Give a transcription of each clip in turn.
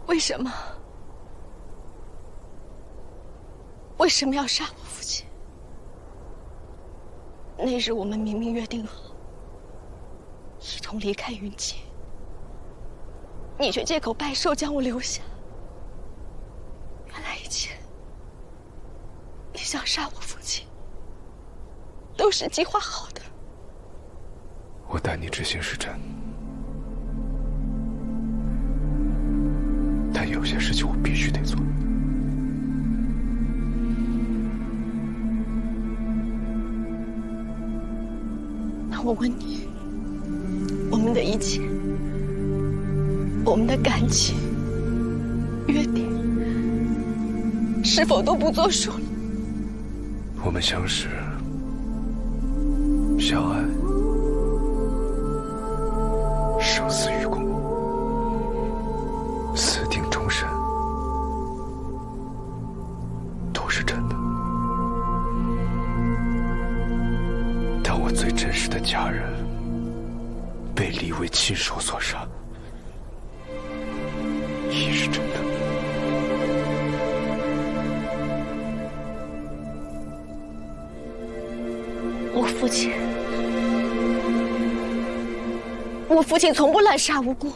为什么？为什么要杀我父亲？那日我们明明约定好，一同离开云界，你却借口拜寿将我留下。原来一切，你想杀我父亲，都是计划好的。我待你之心是真，但有些事情我必须得做。那我问你，我们的一切，我们的感情、约定，是否都不作数了？我们相识、相爱、生死与共，私定终身，都是真的。但我最真实的家人被李卫亲手所杀，亦是真的。我父亲从不滥杀无辜。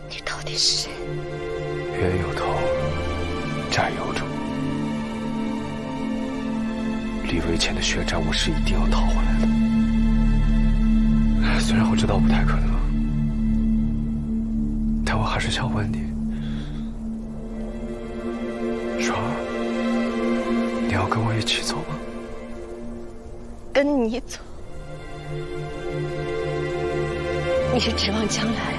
你到底是谁？冤有头，债有主。李卫前的血债，我是一定要讨回来的。虽然我知道不太可能，但我还是想问你，双儿，你要跟我一起走吗？跟你走？你是指望将来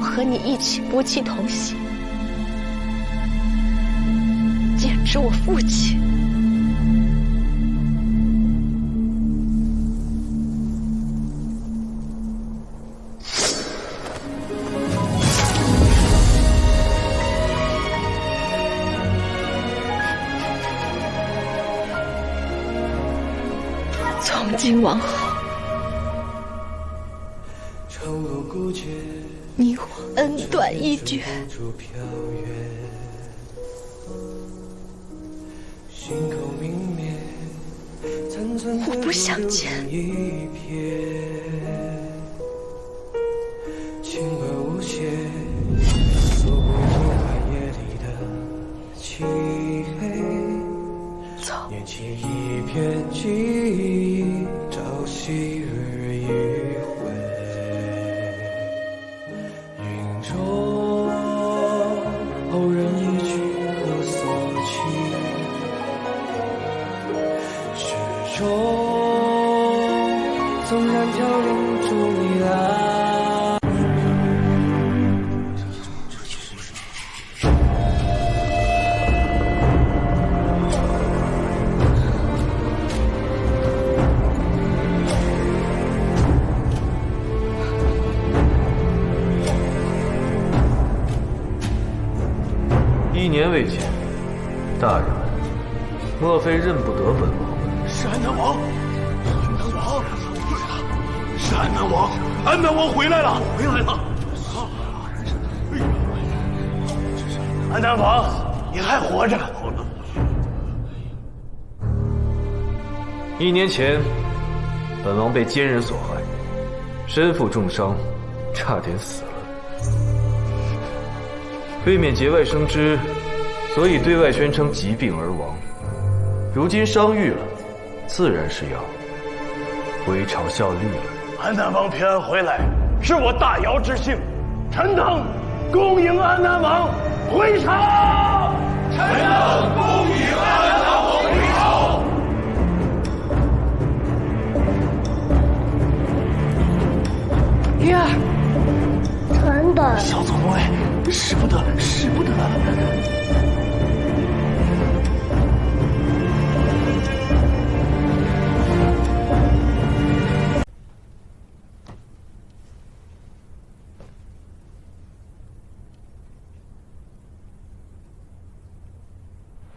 我和你一起不弃同心，剑指我父亲？从今往后，你我恩断义绝，互不相见。走。念起一片记忆，朝夕日余晖。云中后人一曲歌所起，诗中纵然飘零逐你来。1年未见，大人，莫非认不得本王？是安南王，安南王，对了，是安南王，安南王回来了，回来了。安南王，你还活着？1年前，本王被奸人所害，身负重伤，差点死了。为免节外生枝，所以对外宣称疾病而亡。如今伤愈了，自然是要归朝效力了。安南王平安回来，是我大尧之幸，臣等恭迎安南王回朝。臣等恭迎安南王回朝。玉儿，臣等小祖母，使不得，使不得。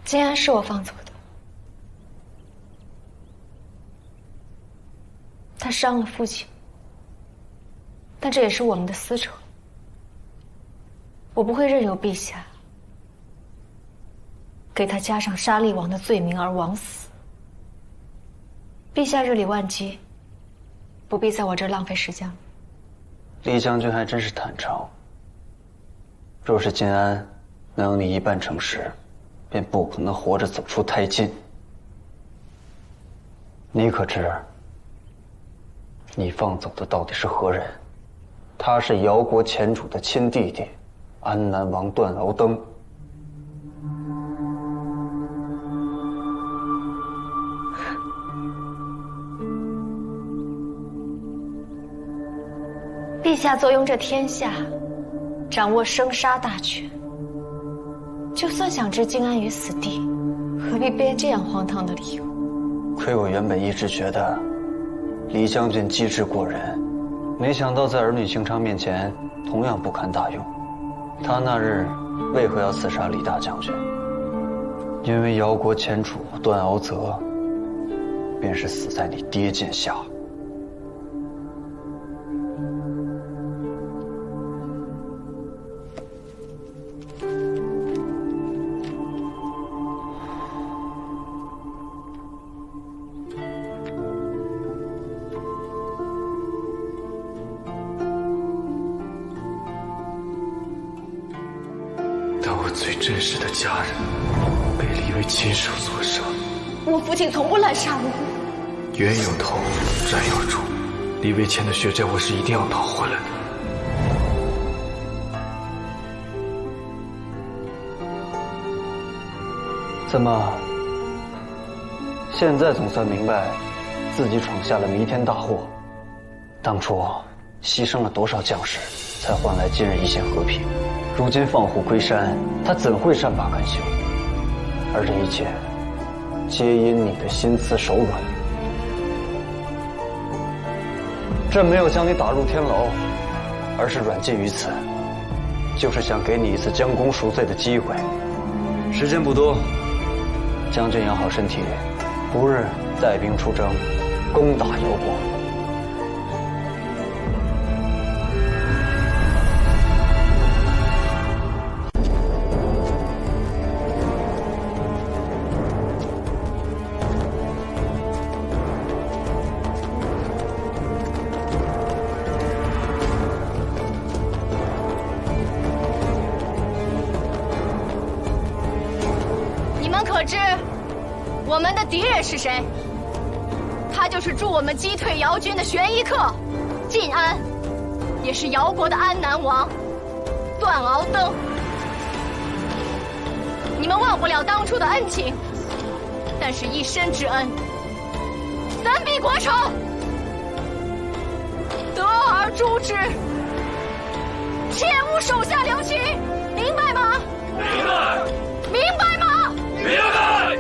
金安是我放走的，他伤了父亲，但这也是我们的私仇。我不会任由陛下给他加上杀厉王的罪名而枉死。陛下日理万机，不必在我这儿浪费时间了。李将军还真是坦诚。若是晋安能有你一半诚实，便不可能活着走出太近。你可知，你放走的到底是何人？他是姚国前主的亲弟弟，安南王段敖登。陛下坐拥这天下，掌握生杀大权，就算想置晋安于死地，何必编这样荒唐的理由？亏我原本一直觉得李将军机智过人，没想到在儿女情长面前同样不堪大用。他那日为何要刺杀李大将军？因为姚国前主段敖泽便是死在你爹剑下。当我最真实的家人被李卫亲手所杀，我父亲从不滥杀无辜。冤有头，债有主，李卫欠的血债我是一定要讨回来的。怎么，现在总算明白自己闯下了弥天大祸？当初牺牲了多少将士，才换来今日一线和平？如今放虎归山，他怎会善罢甘休？而这一切，皆因你的心慈手软。朕没有将你打入天牢，而是软禁于此，就是想给你一次将功赎罪的机会。时间不多，将军养好身体，不日带兵出征，攻打姚国。可知我们的敌人是谁？他就是助我们击退姚军的玄衣客晋安，也是姚国的安南王段敖登。你们忘不了当初的恩情，但是一生之恩，怎比国仇？得而诛之，切勿手下留情，明白吗？明白。明白吗？明白。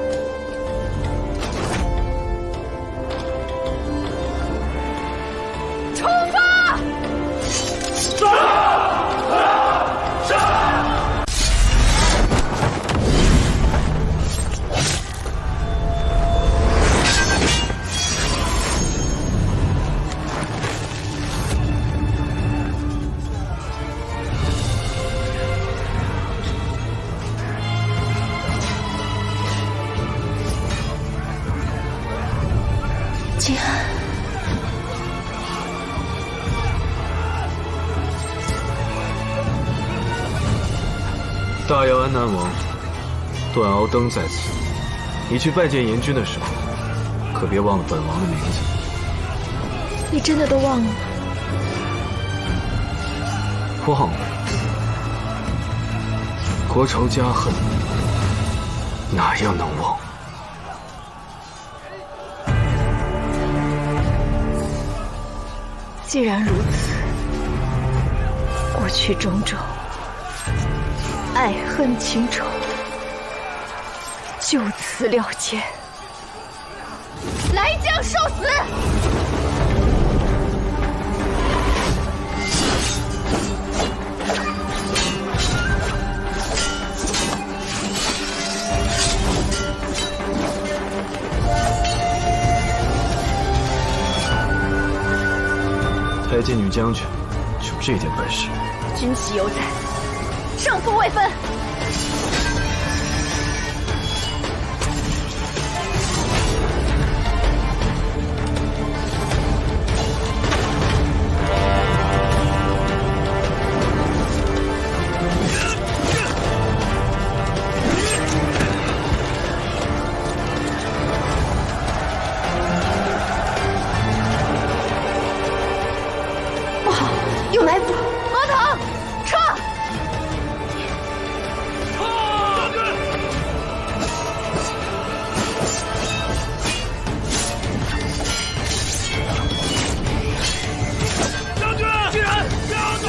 出发！晋安，大姚安南王段敖登在此，你去拜见阎君的时候，可别忘了本王的名字。你真的都忘了吗？忘了。国仇家恨，哪样能忘？既然如此，过去种种爱恨情仇就此了结。来将受死！太监女将军，就这点本事？军旗犹在，胜负未分。不好，有埋伏！阿唐，撤！将军，既然将军，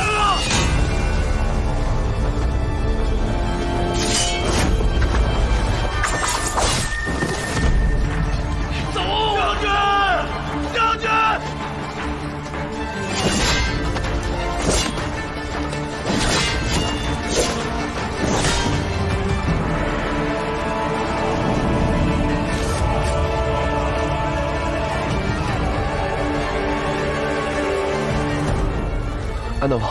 走！将军，将军。安南王，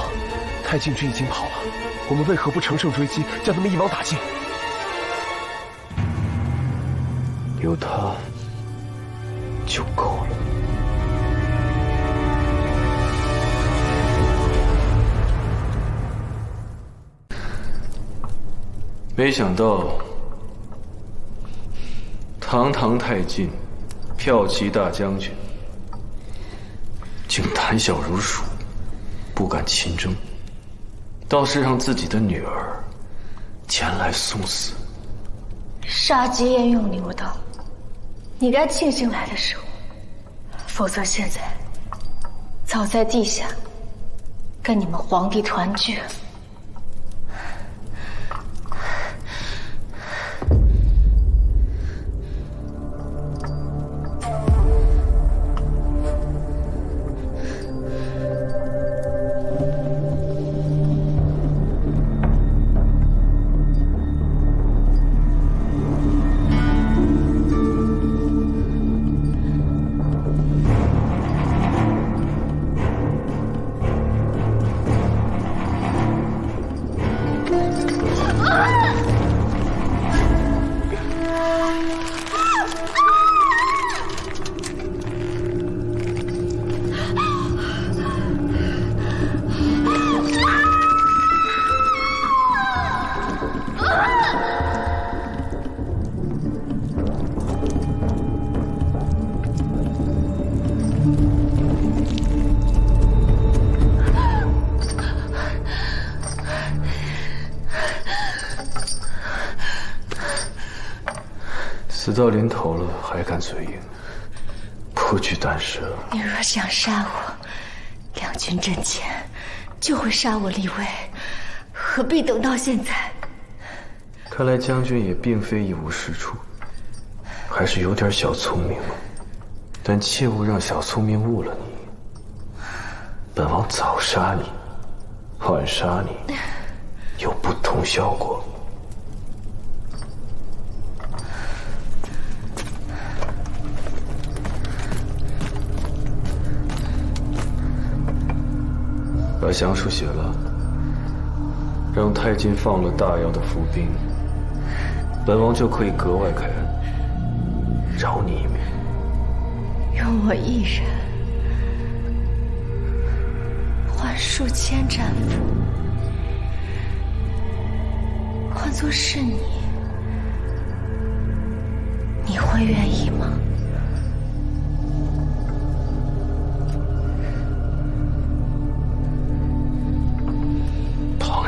太禁军已经跑了，我们为何不乘胜追击，将他们一网打尽？有他就够了。没想到，堂堂太进，骠骑大将军，竟胆小如鼠，不敢亲征，倒是让自己的女儿前来送死。杀鸡焉用牛刀，你该庆幸来的是我，否则现在早在地下跟你们皇帝团聚了。死到临头了，还敢嘴硬，不惧胆识了。你若想杀我，两军阵前就会杀我立威，何必等到现在？看来将军也并非一无是处，还是有点小聪明，但切勿让小聪明误了你。本王早杀你，晚杀你，有不同效果。把降书写了，让太监放了大妖的伏兵，本王就可以格外开恩，饶你一命。用我一人换数千战俘，换作是你，你会愿意吗？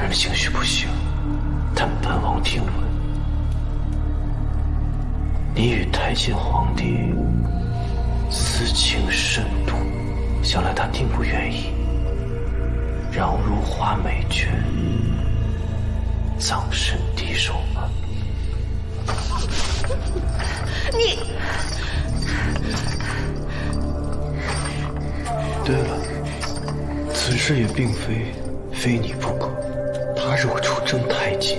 兴许不行，但本王听闻，你与太监皇帝私情深笃，想来他定不愿意让如花美眷葬身敌手吧？你，对了，此事也并非你不可。他若出征太近，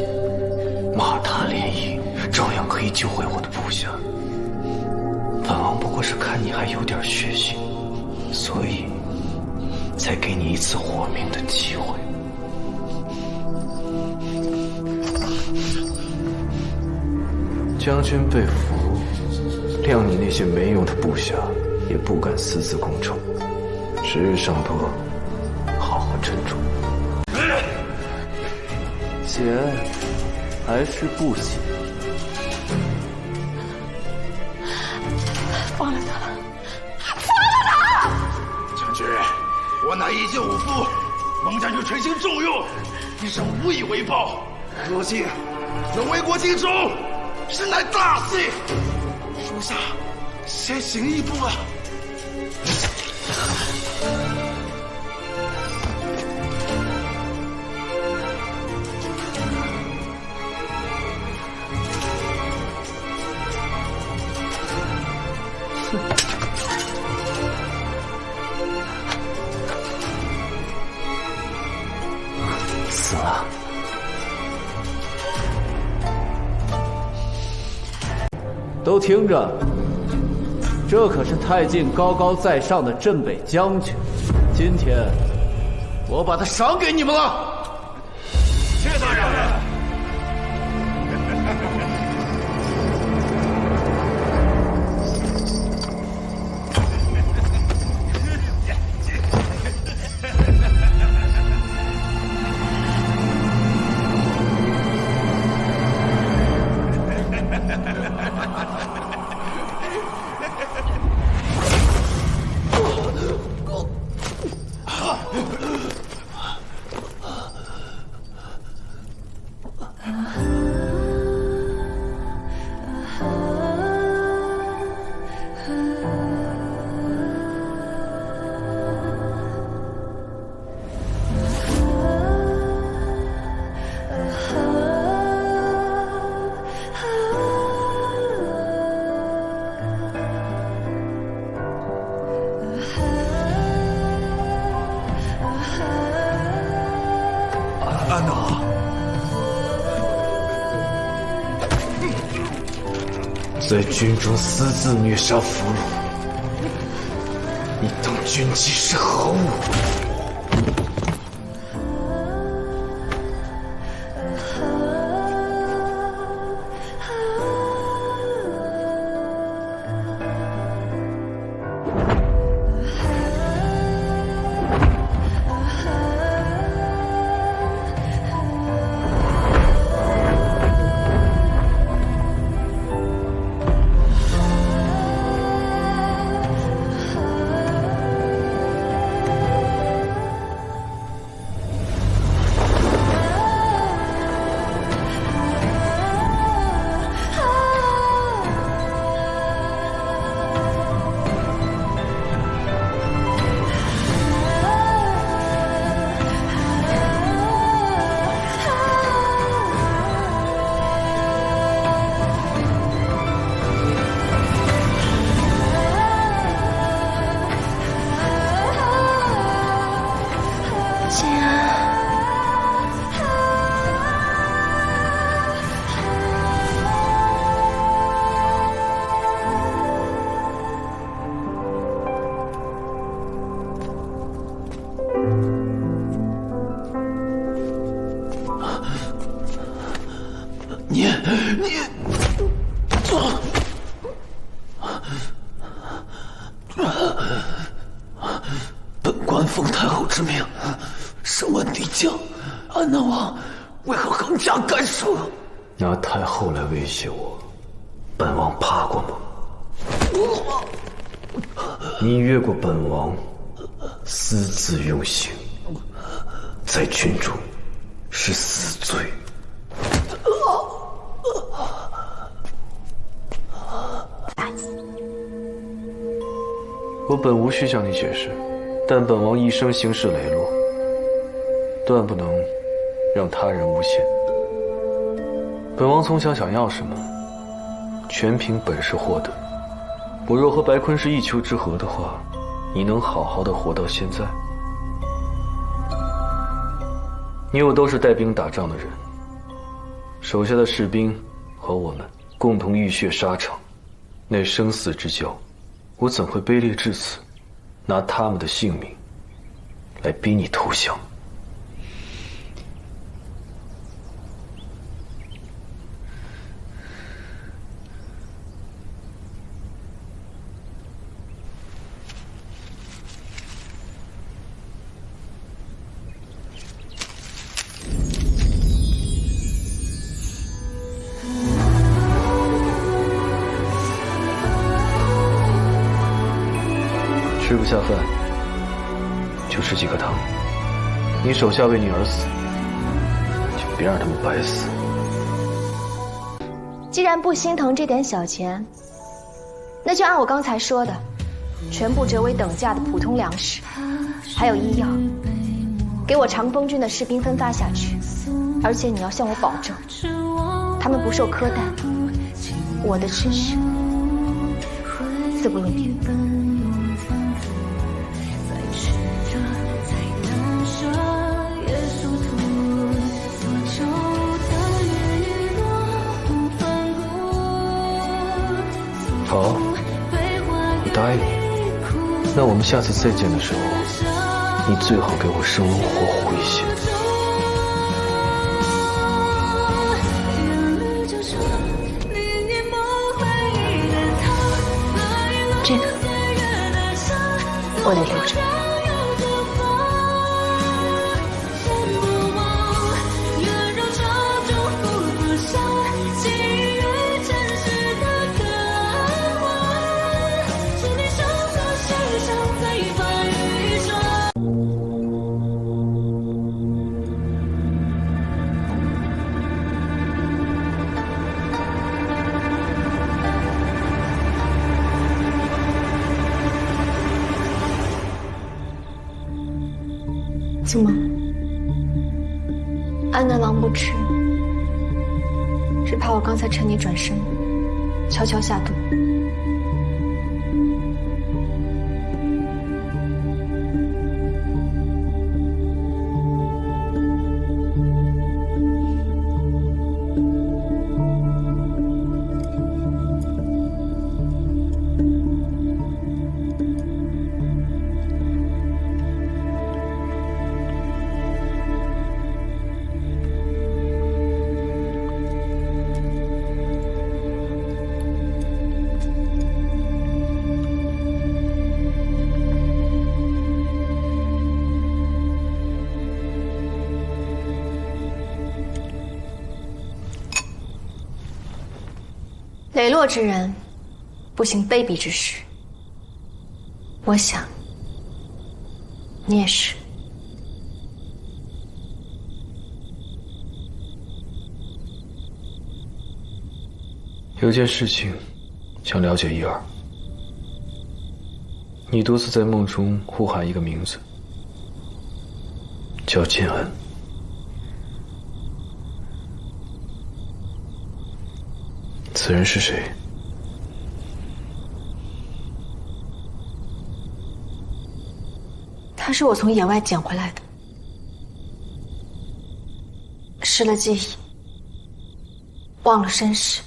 马踏连营，照样可以救回我的部下。本王不过是看你还有点血性，所以才给你一次活命的机会。将军被俘，谅你那些没用的部下也不敢私自攻城。时日尚多，好好珍重。简还是不简？放了他！将军，我乃一介武夫，蒙将军垂青重用，一生无以为报。如今能为国尽忠，实乃大幸。属下先行一步啊！死了。都听着，这可是太进高高在上的镇北将军，今天我把他赏给你们了。谢大人。安娜，在军中私自虐杀俘虏，你当军纪是何物？本官奉太后之命，审问敌将，安南王为何横加干涉？拿太后来威胁我，本王怕过吗？你越过本王，私自用刑，在军中是死罪。我本无需向你解释，但本王一生行事磊落，断不能让他人诬陷。本王从小想要什么，全凭本事获得。我若和白坤是一丘之貉的话，你能好好的活到现在？你我都是带兵打仗的人，手下的士兵和我们共同浴血沙场，那生死之交，我怎会卑劣至此，拿他们的性命来逼你投降？吃不下饭，就吃几颗糖。你手下为你而死，就别让他们白死。既然不心疼这点小钱，那就按我刚才说的，全部折为等价的普通粮食，还有医药，给我长风郡的士兵分发下去。而且你要向我保证，他们不受苛待，我的指示自不容变。好，我答应你。那我们下次再见的时候，你最好给我生龙活虎一些。这个我得留着。怎么，安南王不吃，是怕我刚才趁你转身，悄悄下毒？磊落之人，不行卑鄙之事。我想，你也是。有件事情，想了解一二。你多次在梦中呼喊一个名字，叫建恩。此人是谁？他是我从野外捡回来的，失了记忆，忘了身世，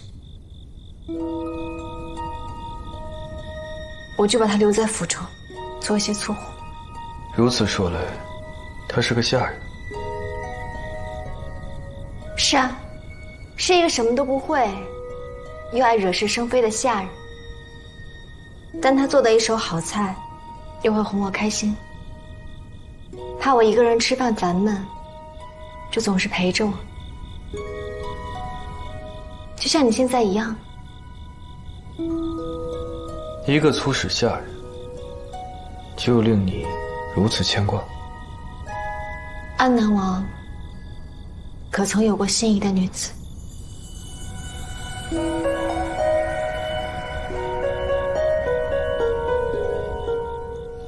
我就把他留在府中，做一些粗活。如此说来，他是个下人。是啊，是一个什么都不会，又爱惹是生非的下人。但他做的一手好菜，又会哄我开心。怕我一个人吃饭烦闷，就总是陪着我，就像你现在一样。一个粗使下人，就令你如此牵挂。安南王可曾有过心仪的女子？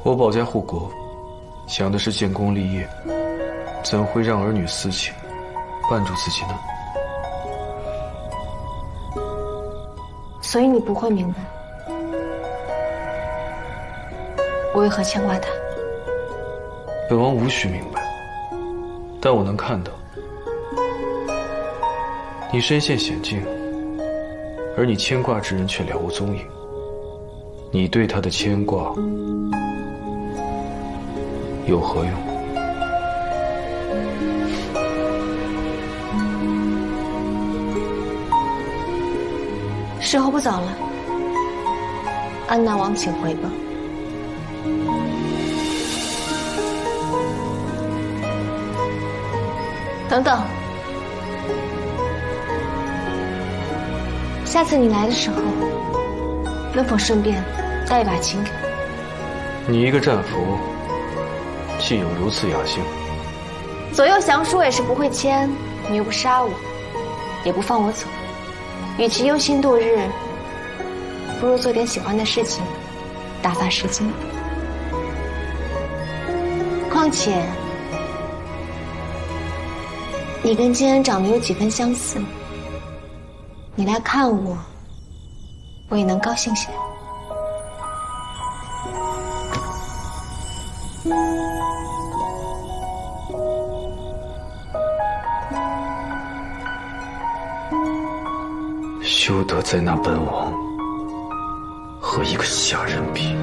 我保家护国，想的是建功立业，怎会让儿女私情绊住自己呢？所以你不会明白，我为何牵挂他。本王无需明白，但我能看到，你身陷险境，而你牵挂之人却了无踪影。你对他的牵挂有何用？时候不早了，安南王请回吧。等等，下次你来的时候，能否顺便带一把琴给我？你一个战俘，既有如此雅兴，左右降书也是不会签，你又不杀我，也不放我走，与其忧心度日，不如做点喜欢的事情，打发时间。况且，你跟金恩长得有几分相似，你来看我，我也能高兴些。休得再拿本王和一个下人比。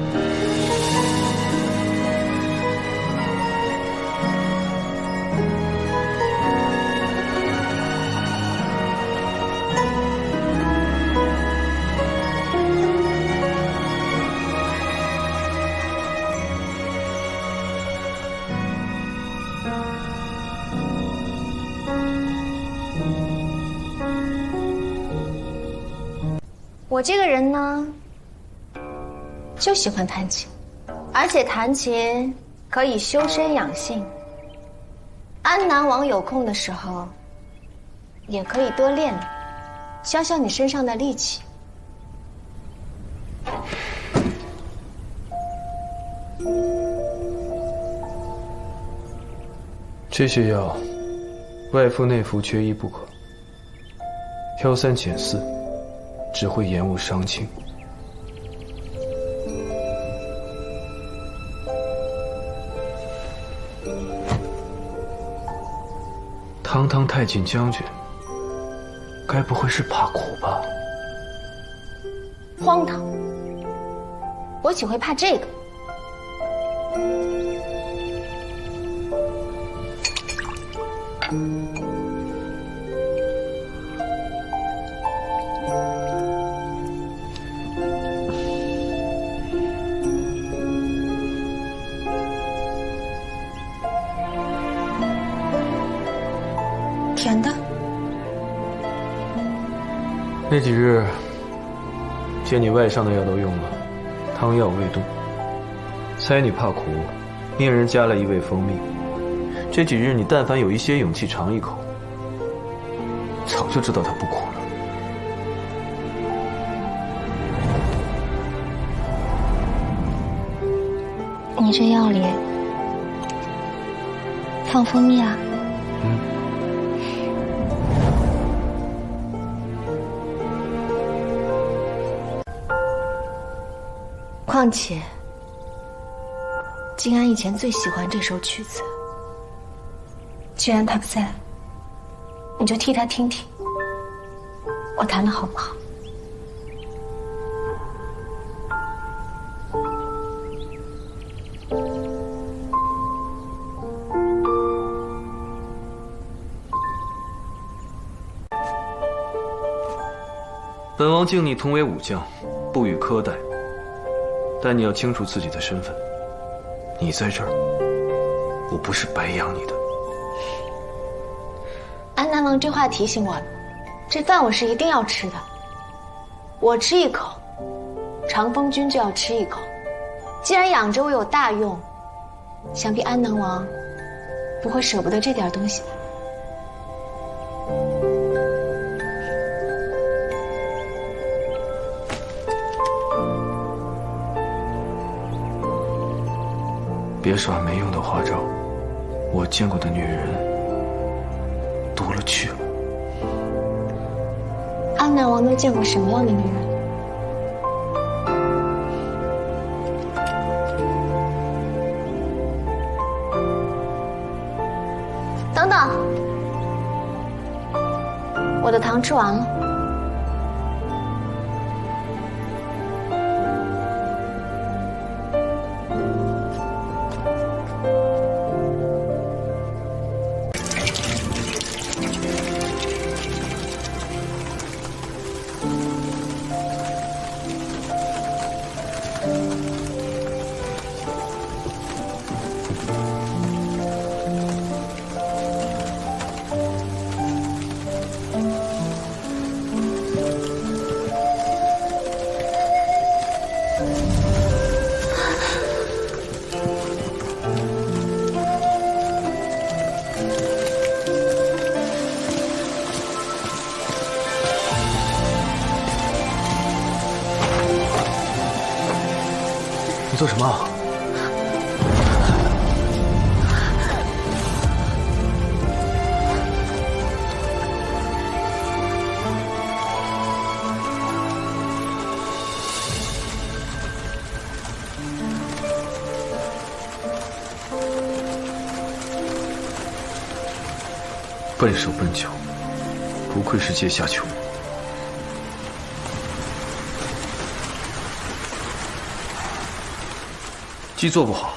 我这个人呢，就喜欢弹琴，而且弹琴可以修身养性。安南王有空的时候，也可以多练练，消消你身上的戾气。这些药，外敷内服缺一不可。挑三拣四，只会延误伤情。堂堂太进将军，该不会是怕苦吧？荒唐！我岂会怕这个？甜的。那几日，见你外伤的药都用了，汤药未动，猜你怕苦，命人加了一味蜂蜜。这几日你但凡有一些勇气尝一口，早就知道它不苦了。你这药里放蜂蜜啊？况且，静安以前最喜欢这首曲子。既然他不在，你就替他听听，我弹的好不好？本王敬你同为武将，不予苛待。但你要清楚自己的身份，你在这儿，我不是白养你的。安南王这话提醒我了，这饭我是一定要吃的。我吃一口，长风君就要吃一口。既然养着我有大用，想必安南王不会舍不得这点东西吧？别耍没用的花招，我见过的女人多了去了。安南王都见过什么样的女人？等等，我的糖吃完了。你做什么？笨手笨脚，不愧是阶下囚。既做不好，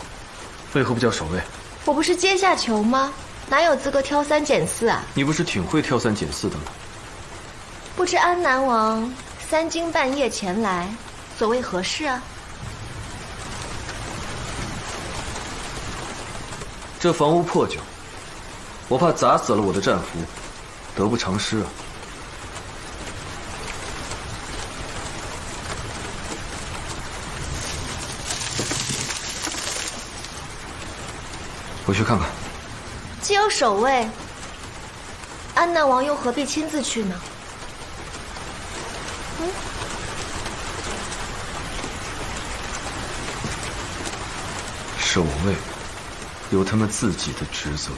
为何不叫守卫？我不是阶下囚吗？哪有资格挑三拣四啊？你不是挺会挑三拣四的吗？不知安南王3更半夜前来，所谓何事啊？这房屋破旧，我怕砸死了我的战俘，得不偿失啊。我去看看。既有守卫，安南王又何必亲自去呢？守卫有他们自己的职责。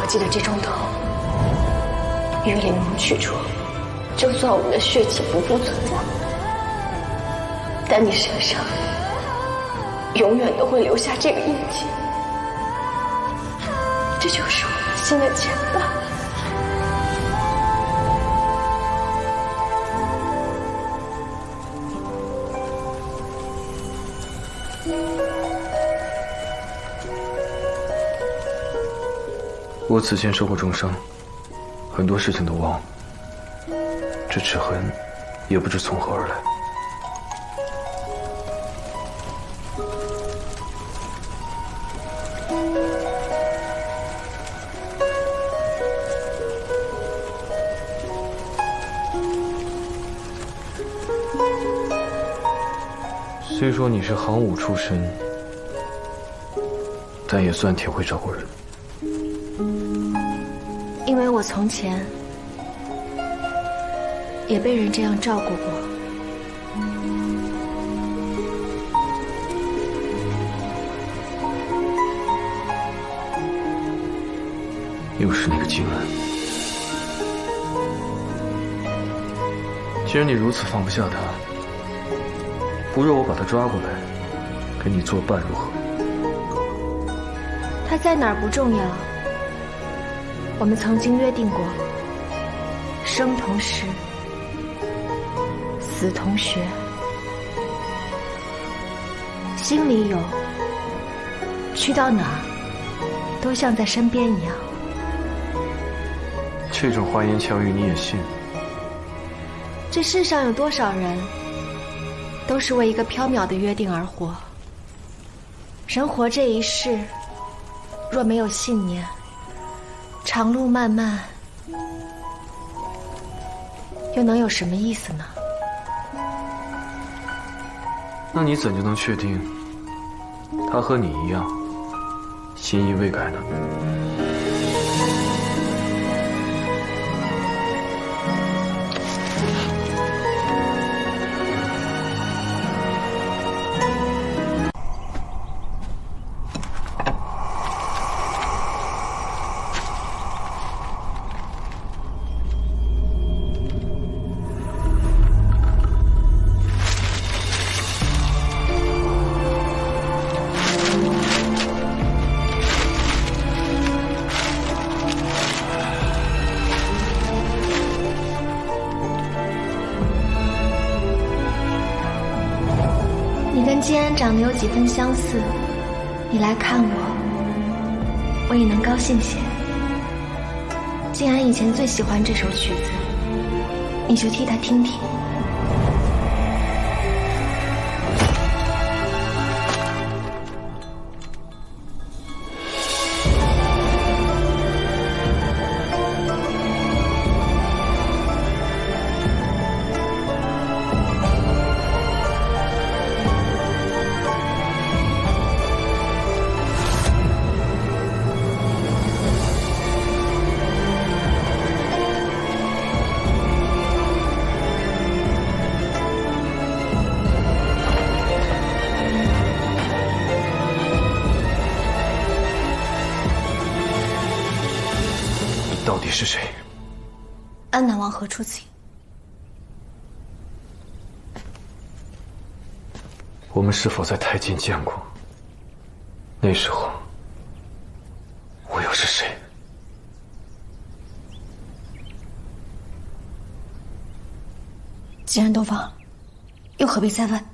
记得这钟头，玉灵盟去除，就算我们的血气不复存在，但你身上永远都会留下这个印记。这就是我们新的牵绊。我此前受过重伤，很多事情都忘了。这齿痕也不知从何而来。虽说你是行武出身，但也算挺会照顾人。因为我从前也被人这样照顾过。又是那个金恩。既然你如此放不下他，不如我把他抓过来，跟你作伴如何？他在哪儿不重要。我们曾经约定过，生同时，死同学。心里有，去到哪儿都像在身边一样。这种花言巧语你也信？这世上有多少人都是为一个缥缈的约定而活。人活这一世，若没有信念，长路漫漫，又能有什么意思呢？那你怎就能确定他和你一样心意未改呢？你跟金安长得有几分相似，你来看我也能高兴些。金安以前最喜欢这首曲子，你就替他听听。到底是谁？安南王何处请？我们是否在太近见过？那时候，我又是谁？既然都忘了，又何必再问？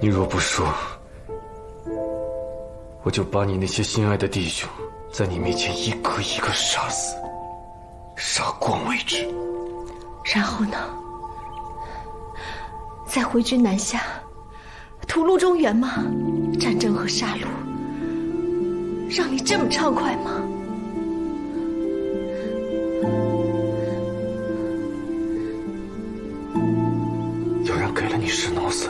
你若不说，我就把你那些心爱的弟兄，在你面前一个一个杀死，杀光为止。然后呢？再回军南下，屠戮中原吗？战争和杀戮，让你这么畅快吗？有人给了你石脑散，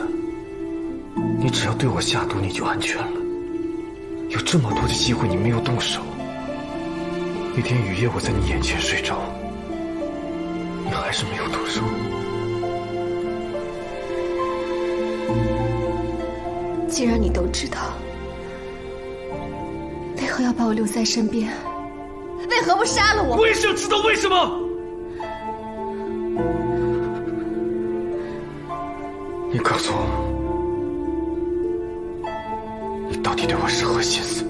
你只要对我下毒，你就安全了。有这么多的机会，你没有动手。那天雨夜，我在你眼前睡着，你还是没有动手。既然你都知道，为何要把我留在身边？为何不杀了我？我也想知道为什么。你告诉我，你到底对我是何心思？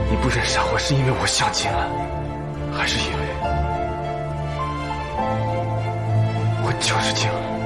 你不忍杀我，是因为我像金安，还是因为我就是金安？